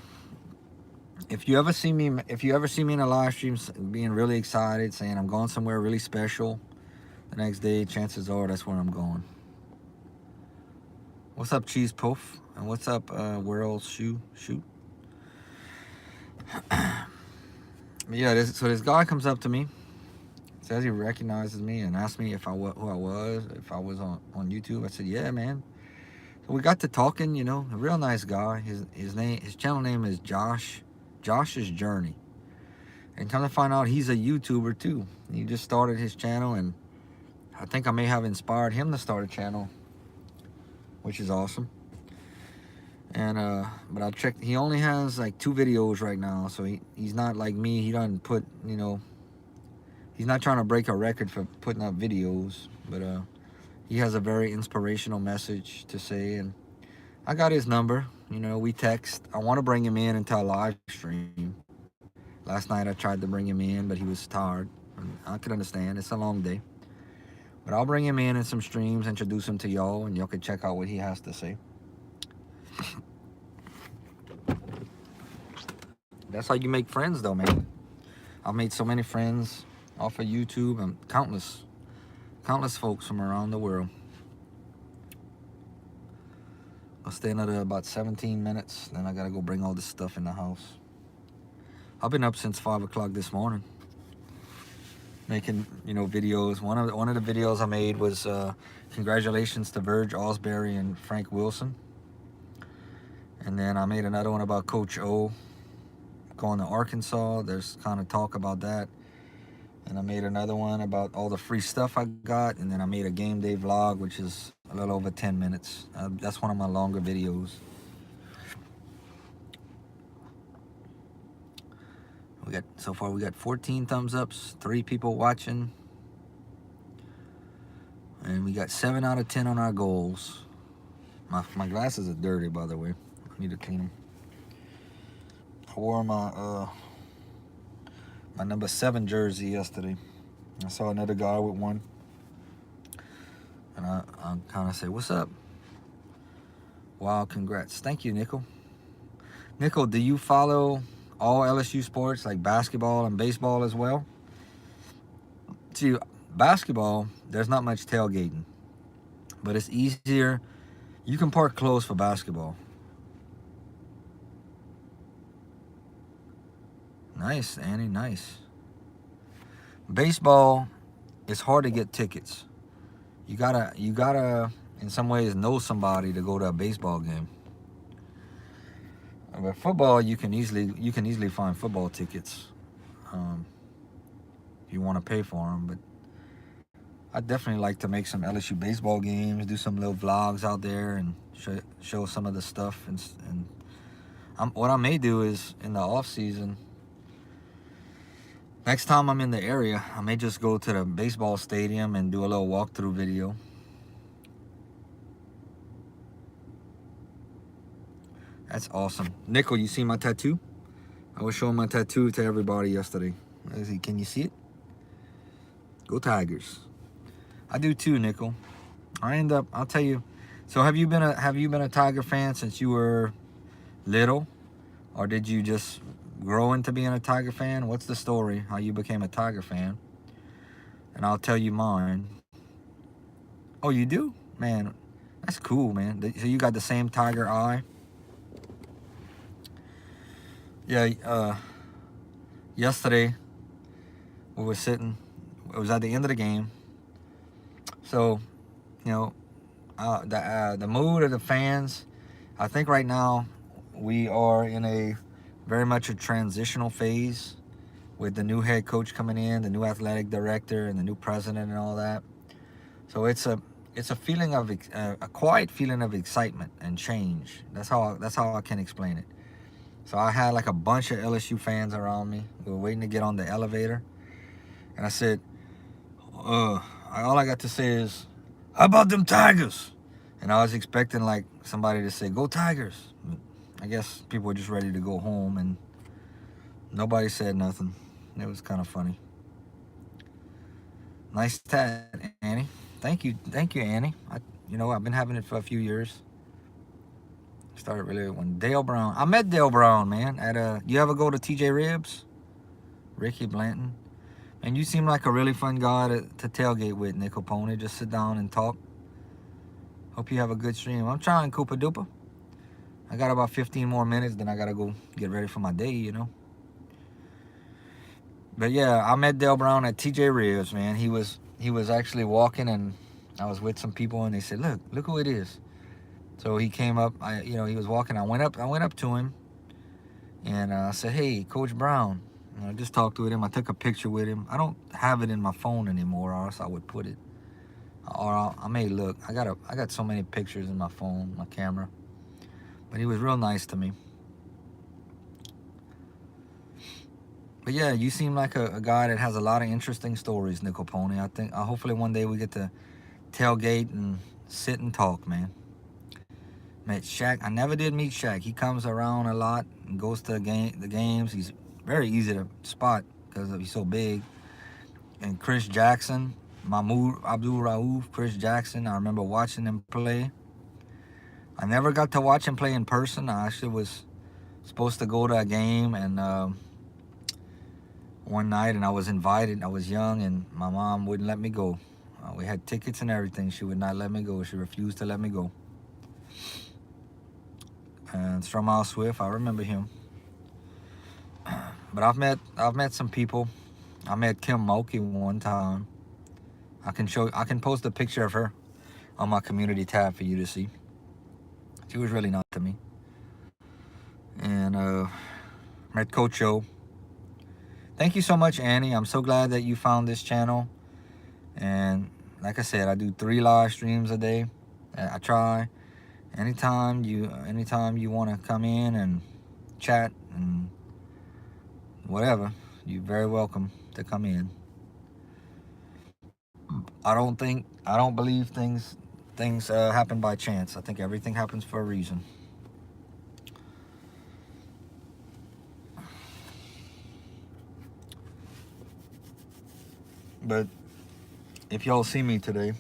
If you ever see me in a live stream being really excited, saying I'm going somewhere really special the next day, chances are that's where I'm going. What's up, Cheese Puff? And what's up, World Shoot? Yeah, so this guy comes up to me, says he recognizes me, and asks me who I was, if I was on YouTube. I said, yeah, man. So we got to talking, you know, a real nice guy. His channel name is Josh's Journey. And come to find out, he's a YouTuber too. He just started his channel, and I think I may have inspired him to start a channel, which is awesome. And but I checked, he only has like 2 videos right now, so he's not like me. He doesn't put, you know, he's not trying to break a record for putting up videos, but he has a very inspirational message to say. And I got his number, you know, we text. I want to bring him in into a live stream. Last night I tried to bring him in, but he was tired. And I can understand, it's a long day. But I'll bring him in some streams, introduce him to y'all, and y'all can check out what he has to say. That's how you make friends, though, man. I've made so many friends off of YouTube, and countless folks from around the world. I'll stay another about 17 minutes, then I gotta go bring all this stuff in the house. I've been up since 5 o'clock this morning, making, you know, videos. One of the videos I made was congratulations to Verge Osbury and Frank Wilson. And then I made another one about Coach O going to Arkansas. There's kind of talk about that. And I made another one about all the free stuff I got. And then I made a game day vlog, which is a little over 10 minutes. That's one of my longer videos. So far we got 14 thumbs ups, 3 people watching. And we got 7 out of 10 on our goals. My glasses are dirty, by the way. I need to clean them. I wore my my number 7 jersey yesterday. I saw another guy with one, and I kind of say, "What's up?" Wow, congrats! Thank you, Nickel. Nickel, do you follow all LSU sports like basketball and baseball as well? See, basketball, there's not much tailgating, but it's easier. You can park close for basketball. Nice, Annie, nice. Baseball, it's hard to get tickets. You gotta, in some ways, know somebody to go to a baseball game. But football, you can easily find football tickets if you want to pay for them. But I'd definitely like to make some LSU baseball games, do some little vlogs out there, and show some of the stuff. And what I may do is in the off season, next time I'm in the area, I may just go to the baseball stadium and do a little walkthrough video. That's awesome. Nickel, you see my tattoo? I was showing my tattoo to everybody yesterday. Can you see it? Go Tigers. I do too, Nickel. I'll tell you. So have you been a Tiger fan since you were little? Or did you just grow into being a Tiger fan? What's the story, how you became a Tiger fan? And I'll tell you mine. Oh, you do? Man, that's cool, man. So you got the same Tiger eye? Yeah, yesterday we were sitting, it was at the end of the game. So, you know, the mood of the fans, I think right now we are in a very much a transitional phase with the new head coach coming in, the new athletic director, and the new president, and all that. So it's a feeling of a quiet feeling of excitement and change. That's how I can explain it. So I had like a bunch of LSU fans around me. We were waiting to get on the elevator, and I said, all I got to say is, "How about them Tigers?" And I was expecting like somebody to say, "Go Tigers." I guess people were just ready to go home, and nobody said nothing. It was kind of funny. Nice tat, Annie. Thank you, Annie. I've been having it for a few years. Started really when Dale Brown. I met Dale Brown, man. You ever go to TJ Ribs? Ricky Blanton. And you seem like a really fun guy to tailgate with, Nickel Pony. Just sit down and talk. Hope you have a good stream. I'm trying, Koopa Doopa. I got about 15 more minutes, then I gotta go get ready for my day. But yeah, I met Dale Brown at TJ Ribs, man. He was actually walking, and I was with some people, and they said, "Look who it is." So he came up. He was walking. I went up to him, and I said, "Hey, Coach Brown." And I just talked with him. I took a picture with him. I don't have it in my phone anymore, or else I would put it. Or I may look. I got so many pictures in my phone, my camera. But he was real nice to me. But yeah, you seem like a guy that has a lot of interesting stories, Nickel Pony. I think hopefully one day we get to tailgate and sit and talk, man. Met Shaq. I never did meet Shaq. He comes around a lot and goes to the games. He's very easy to spot because he's so big. And Chris Jackson, Mahmoud Abdul Rauf, Chris Jackson. I remember watching him play. I never got to watch him play in person. I actually was supposed to go to a game, and one night, and I was invited. I was young, and my mom wouldn't let me go. We had tickets and everything. She would not let me go. She refused to let me go. And Stromae Swift, I remember him. But I've met some people. I met Kim Mulkey one time. I can post a picture of her on my community tab for you to see. She was really nice to me. And met Coach O. Thank you so much, Annie. I'm so glad that you found this channel. And like I said, I do 3 live streams a day. I try. Anytime you want to come in and chat and whatever, you're very welcome to come in. I don't believe things happen by chance. I think everything happens for a reason. But if y'all see me today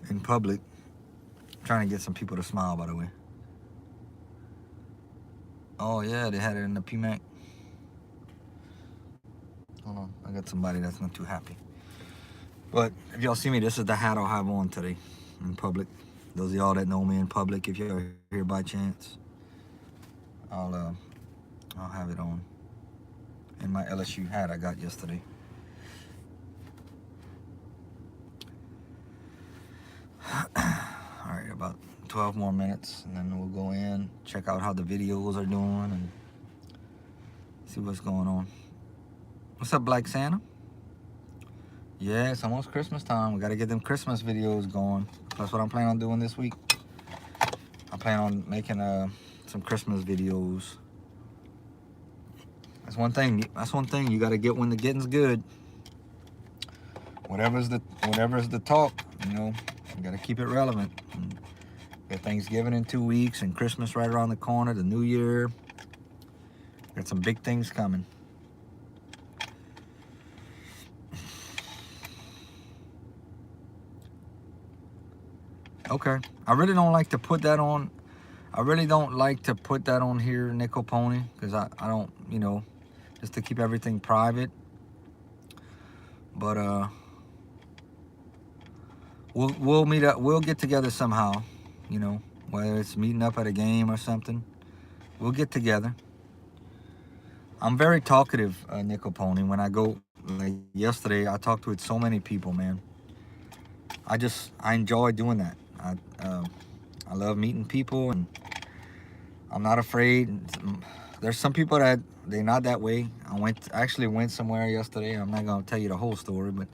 in public, I'm trying to get some people to smile, by the way. Oh yeah, they had it in the PMAC. Hold on, I got somebody that's not too happy. But if y'all see me, this is the hat I'll have on today in public. Those of y'all that know me in public, if you're here by chance, I'll have it on in my LSU hat I got yesterday. All right, about 12 more minutes, and then we'll go in, check out how the videos are doing, and see what's going on. What's up, Black Santa? Yeah, it's almost Christmas time. We got to get them Christmas videos going. That's what I'm planning on doing this week. I plan on making some Christmas videos. That's one thing. You got to get when the getting's good. Whatever's the talk, you got to keep it relevant. Got Thanksgiving in 2 weeks and Christmas right around the corner, the New Year. Got some big things coming. Okay. I really don't like to put that on. Here, Nickel Pony, because I don't, just to keep everything private. But we'll meet up. We'll get together somehow, whether it's meeting up at a game or something. We'll get together. I'm very talkative, Nickel Pony. When I go, like yesterday, I talked with so many people, man. I enjoy doing that. I love meeting people, and I'm not afraid. There's some people that they're not that way. I actually went somewhere yesterday. I'm not gonna tell you the whole story, but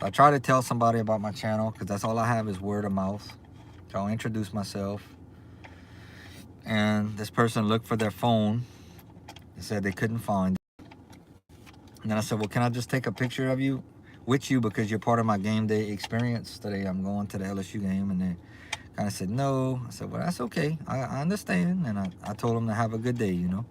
I try to tell somebody about my channel because that's all I have is word of mouth. So I'll introduce myself, and this person looked for their phone. They said they couldn't find it. And then I said, well, can I just take a picture of you with you because you're part of my game day experience today? I'm going to the LSU game, and they kind of said no. I said, well, that's okay. I understand, and I told them to have a good day, you know.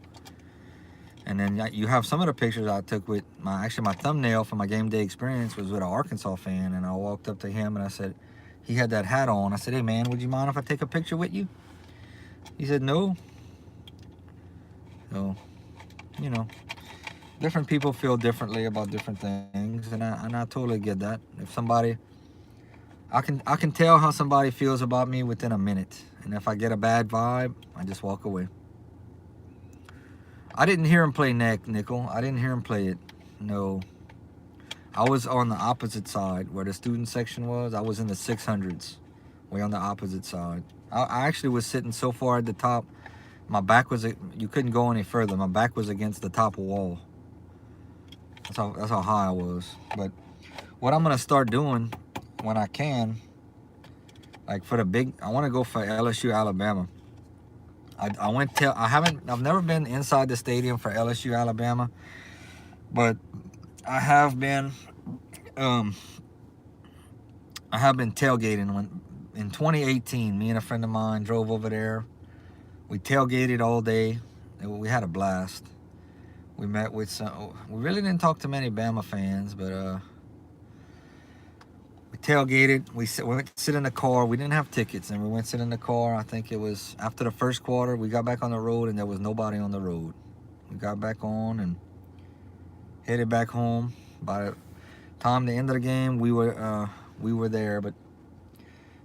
And then you have some of the pictures I took with my thumbnail for my game day experience was with an Arkansas fan, and I walked up to him and I said, he had that hat on. I said, hey man, would you mind if I take a picture with you? He said no. So, you know, different people feel differently about different things, and I totally get that. If somebody, I can tell how somebody feels about me within a minute, and if I get a bad vibe, I just walk away. I didn't hear him play nickel. I didn't hear him play it. No. I was on the opposite side where the student section was. I was in the 600s, way on the opposite side. I actually was sitting so far at the top, my back was, you couldn't go any further. My back was against the top wall. That's how high I was. But what I'm gonna start doing when I can, like for the big, I want to go for LSU Alabama. I've never been inside the stadium for LSU Alabama, but I have been tailgating. When in 2018, me and a friend of mine drove over there. We tailgated all day. We had a blast. We met with some. We really didn't talk to many Bama fans, but we tailgated. We went to sit in the car. We didn't have tickets, and we went to sit in the car. I think it was after the first quarter. We got back on the road, and there was nobody on the road. We got back on and headed back home. By the time the end of the game, we were there. But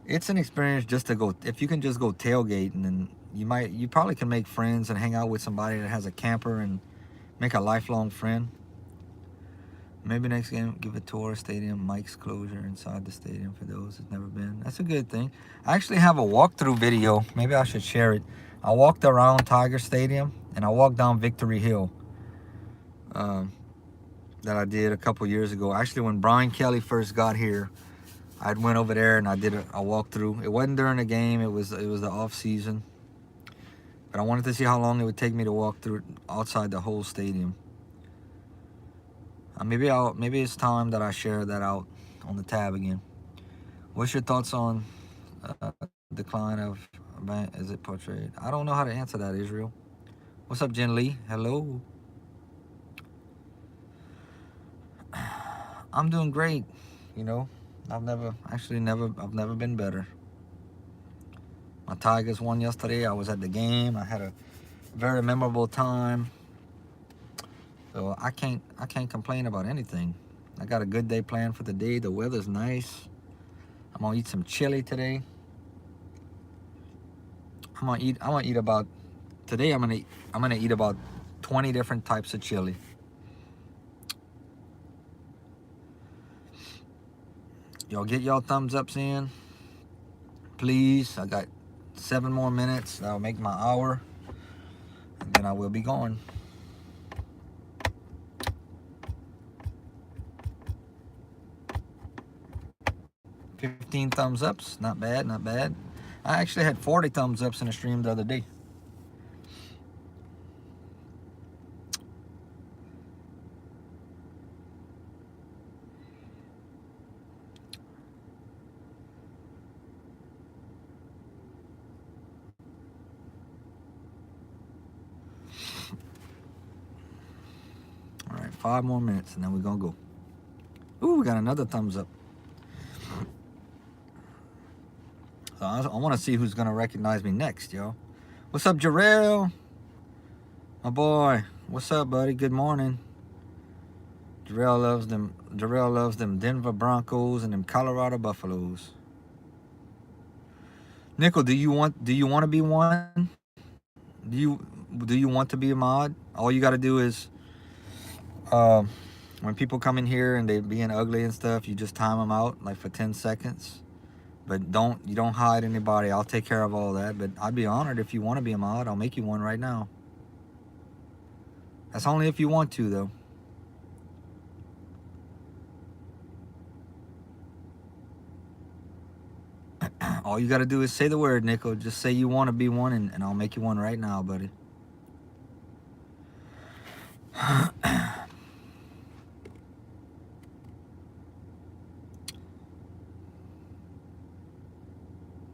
it's an experience just to go. If you can just go tailgate, and then you probably can make friends and hang out with somebody that has a camper and make a lifelong friend. Maybe next game, give a tour of stadium, Mike's closure inside the stadium for those who've never been. That's a good thing. I actually have a walkthrough video. Maybe I should share it. I walked around Tiger Stadium, and I walked down Victory Hill that I did a couple years ago. Actually, when Brian Kelly first got here, I went over there and I did a walkthrough. It wasn't during the game. It was the off season. But I wanted to see how long it would take me to walk through outside the whole stadium. Maybe it's time that I share that out on the tab again. What's your thoughts on decline of, is it portrayed? I don't know how to answer that, Israel. What's up, Jen Lee? Hello. I'm doing great. You know, I've never been better. My Tigers won yesterday. I was at the game. I had a very memorable time. So I can't complain about anything. I got a good day planned for the day. The weather's nice. I'm gonna eat some chili today. I'm gonna eat about 20 different types of chili. Y'all get y'all thumbs ups in, please. I got 7 more minutes. That'll make my hour, and then I will be going. $15 thumbs ups, not bad, not bad. I actually had 40 thumbs ups in a stream the other day. All right, 5 more minutes, and then we're gonna go. Ooh, we got another thumbs up. So I want to see who's gonna recognize me next, yo. What's up, Jarrell? My boy. What's up, buddy? Good morning. Jarrell loves them Denver Broncos and them Colorado Buffaloes. Nickel, do you want to be one? Do you want to be a mod? All you got to do is when people come in here and they being ugly and stuff, you just time them out like for 10 seconds. But you don't hide anybody. I'll take care of all that. But I'd be honored if you want to be a mod. I'll make you one right now. That's only if you want to, though. All you got to do is say the word, Nico. Just say you want to be one, and I'll make you one right now, buddy.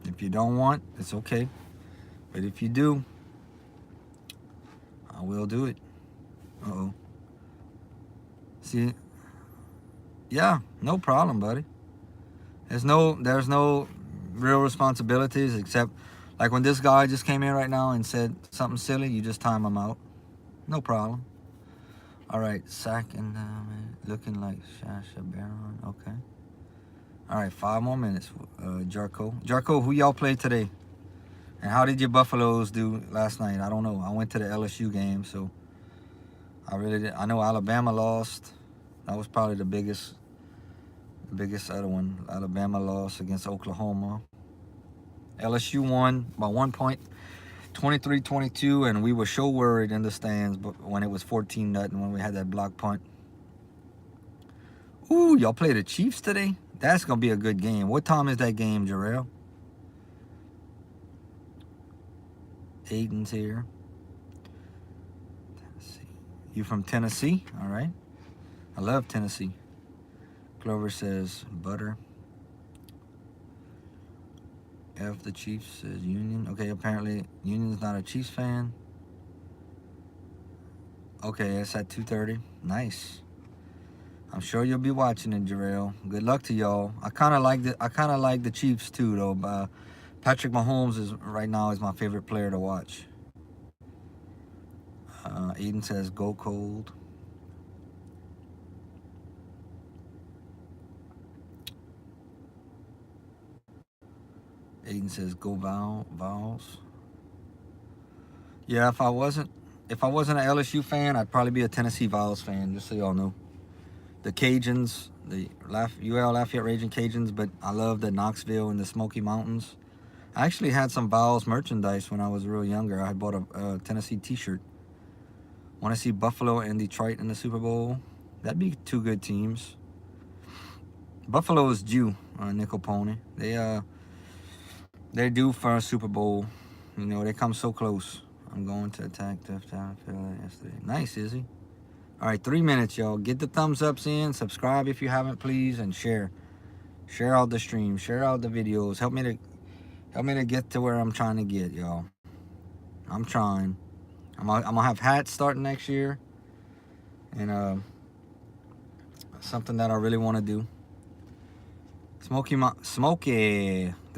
If you don't want, it's okay. But if you do, I will do it. Uh-oh. See? Yeah, no problem, buddy. There's no real responsibilities except like when this guy just came in right now and said something silly, you just time him out. No problem. All right, sack and looking like Shasha Baron. Okay. All right, 5 more minutes. Jarko, who y'all played today? And how did your Buffaloes do last night? I don't know. I went to the LSU game, so I know Alabama lost. That was probably the biggest other one. Alabama lost against Oklahoma. LSU won by 1 point, 23-22, and we were so worried in the stands but when it was 14-0 when we had that block punt. Ooh, y'all play the Chiefs today? That's going to be a good game. What time is that game, Jarrell? Aiden's here. Tennessee. You from Tennessee? All right. I love Tennessee. Clover says butter. F the Chiefs says Union. Okay, apparently Union's not a Chiefs fan. Okay, it's at 2:30. Nice. I'm sure you'll be watching it, Jarrell. Good luck to y'all. I kind of like the Chiefs too, though. Patrick Mahomes is right now is my favorite player to watch. Aiden says go cold. Aiden says go Vols. Yeah, if I wasn't an LSU fan, I'd probably be a Tennessee Vols fan, just so y'all know. The Cajuns, the UL Lafayette Raging Cajuns, but I love the Knoxville and the Smoky Mountains. I actually had some Vols merchandise when I was real younger. I bought a Tennessee t-shirt. Want to see Buffalo and Detroit in the Super Bowl? That'd be 2 good teams. Buffalo is due, Nickel Pony. They're due for a Super Bowl. You know, they come so close. I'm going to attack Death Town yesterday. Nice, Izzy. All right, 3 minutes, y'all. Get the thumbs ups in. Subscribe if you haven't, please, and share. Share out the stream. Share out the videos. Help me to get to where I'm trying to get, y'all. I'm trying. I'm gonna have hats starting next year, and something that I really want to do. The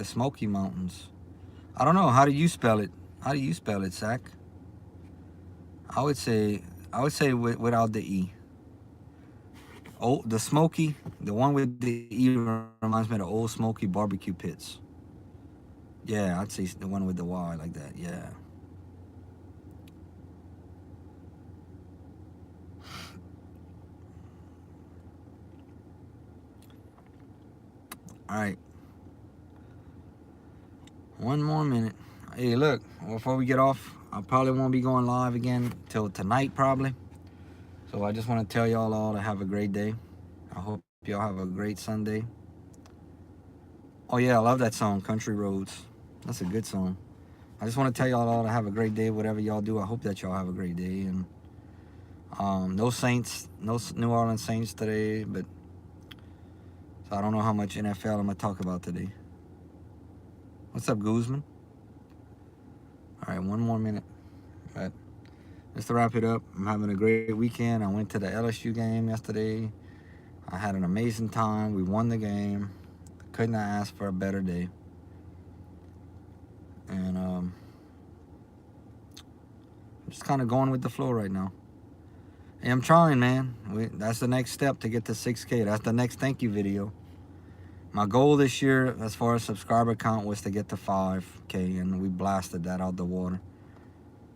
Smoky Mountains. I don't know. How do you spell it? How do you spell it, Zach? I would say without the E. Oh, the Smoky, the one with the E reminds me of the old Smoky barbecue pits. Yeah, I'd say the one with the Y like that. Yeah. All right. 1 more minute. Hey, look, before we get off, I probably won't be going live again till tonight, probably. So I just want to tell y'all all to have a great day. I hope y'all have a great Sunday. Oh, yeah, I love that song, Country Roads. That's a good song. I just want to tell y'all all to have a great day, whatever y'all do. I hope that y'all have a great day. And no Saints, no New Orleans Saints today, but so I don't know how much NFL I'm going to talk about today. What's up, Guzman? All right, 1 more minute. But just to wrap it up, I'm having a great weekend. I went to the LSU game yesterday. I had an amazing time. We won the game. Couldn't ask for a better day. And I'm just kind of going with the flow right now. Hey, I'm trying, man. That's the next step to get to 6K. That's the next thank you video. My goal this year, as far as subscriber count, was to get to 5K, and we blasted that out the water.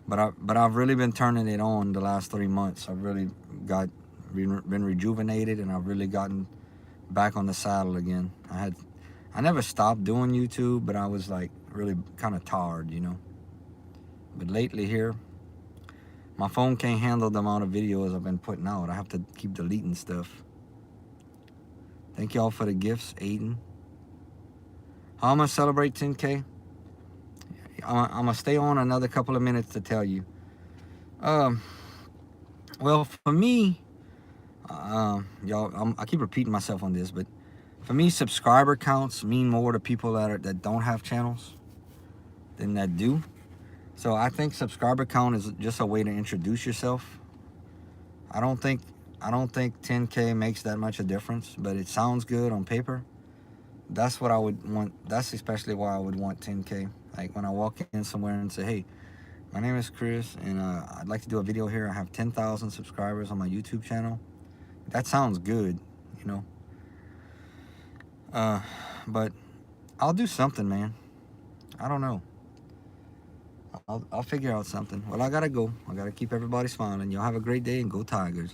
But I've really been turning it on the last 3 months. I've really been rejuvenated, and I've really gotten back on the saddle again. I I never stopped doing YouTube, but I was like really kind of tired, you know. But lately here, my phone can't handle the amount of videos I've been putting out. I have to keep deleting stuff. Thank y'all for the gifts, Aiden. How I'm gonna celebrate 10K? I'm gonna stay on another couple of minutes to tell you. Well, for me, y'all, I keep repeating myself on this, but for me, subscriber counts mean more to people that don't have channels than that do. So I think subscriber count is just a way to introduce yourself. I don't think 10K makes that much a difference, but it sounds good on paper. That's what I would want. That's especially why I would want 10K. Like when I walk in somewhere and say, hey, my name is Chris, and I'd like to do a video here. I have 10,000 subscribers on my YouTube channel. That sounds good, you know. But I'll do something, man. I don't know. I'll figure out something. Well, I gotta go. I gotta keep everybody smiling. Y'all have a great day and go Tigers.